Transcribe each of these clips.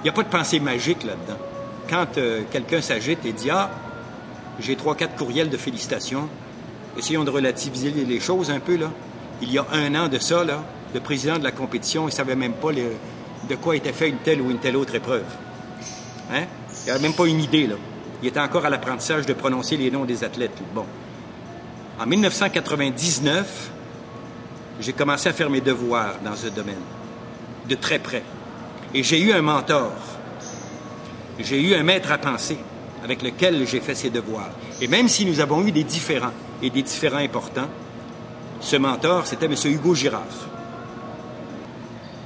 n'y a pas de pensée magique là-dedans. Quand quelqu'un s'agite et dit « Ah, j'ai 3-4 courriels de félicitations. Essayons de relativiser les choses un peu, là. Il y a 1 an de ça, là, le président de la compétition, il ne savait même pas de quoi était fait une telle ou une telle autre épreuve. Hein? Il n'avait même pas une idée, là. Il était encore à l'apprentissage de prononcer les noms des athlètes. Là. Bon. En 1999, j'ai commencé à faire mes devoirs dans ce domaine, de très près. Et j'ai eu un mentor. J'ai eu un maître à penser avec lequel j'ai fait ces devoirs. Et même si nous avons eu des différends, et des différends importants, ce mentor, c'était M. Hugo Girard.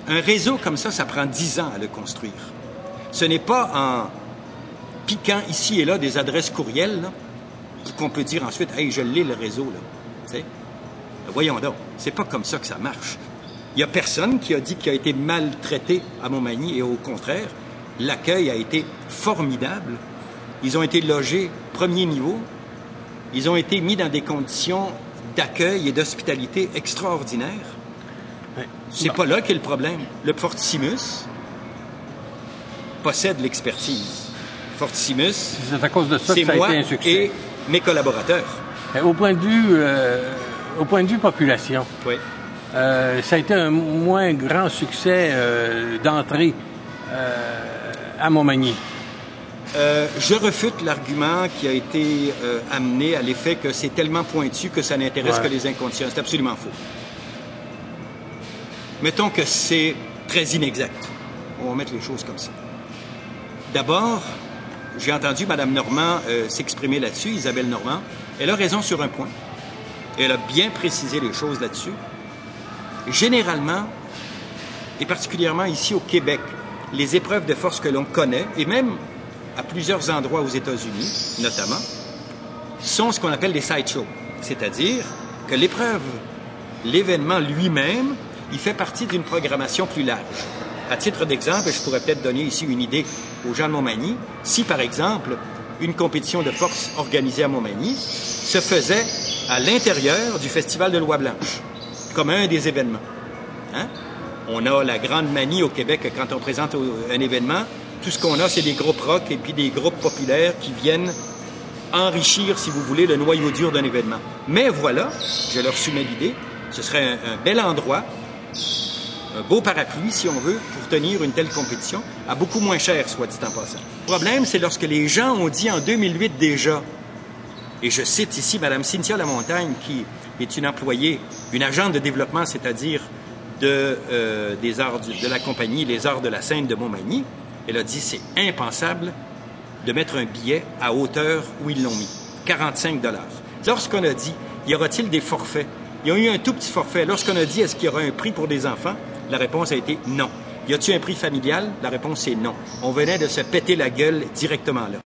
Un réseau comme ça prend 10 ans à le construire. Ce n'est pas en piquant ici et là des adresses courriels qu'on peut dire ensuite « Hey, je l'ai le réseau. » là. T'sais? Voyons donc, c'est pas comme ça que ça marche. Il n'y a personne qui a dit qu'il a été maltraité à Montmagny et au contraire, l'accueil a été formidable. Ils ont été logés premier niveau. Ils ont été mis dans des conditions d'accueil et d'hospitalité extraordinaires. C'est pas là qu'est le problème. Le Fortissimus possède l'expertise. Fortissimus, c'est à cause de ça que ça a été un succès. Et mes collaborateurs. Au point de vue population, oui. Ça a été un moins grand succès d'entrée à Montmagny. Je refute l'argument qui a été amené à l'effet que c'est tellement pointu que ça n'intéresse que les inconscients. C'est absolument faux. Mettons que c'est très inexact. On va mettre les choses comme ça. D'abord, j'ai entendu Mme Normand s'exprimer là-dessus, Isabelle Normand. Elle a raison sur un point. Elle a bien précisé les choses là-dessus. Généralement, et particulièrement ici au Québec, les épreuves de force que l'on connaît, et même à plusieurs endroits aux États-Unis, notamment, sont ce qu'on appelle des sideshows. C'est-à-dire que l'épreuve, l'événement lui-même, il fait partie d'une programmation plus large. À titre d'exemple, je pourrais peut-être donner ici une idée aux gens de Montmagny. Si, par exemple, une compétition de force organisée à Montmagny se faisait à l'intérieur du Festival de Loi-Blanche, comme un des événements. Hein? On a la grande manie au Québec quand on présente un événement. Tout ce qu'on a, c'est des groupes rock et puis des groupes populaires qui viennent enrichir, si vous voulez, le noyau dur d'un événement. Mais voilà, je leur soumets l'idée, ce serait un bel endroit, un beau parapluie, si on veut, pour tenir une telle compétition, à beaucoup moins cher, soit dit en passant. Le problème, c'est lorsque les gens ont dit en 2008 déjà, et je cite ici Mme Cynthia Lamontagne, qui est une employée, une agente de développement, c'est-à-dire des arts de la compagnie Les Arts de la Scène de Montmagny, elle a dit c'est impensable de mettre un billet à hauteur où ils l'ont mis, 45 $. Lorsqu'on a dit y aura-t-il des forfaits, il y a eu un tout petit forfait. Lorsqu'on a dit est-ce qu'il y aura un prix pour des enfants, la réponse a été non. Y a-t-il un prix familial? La réponse est non. On venait de se péter la gueule directement là.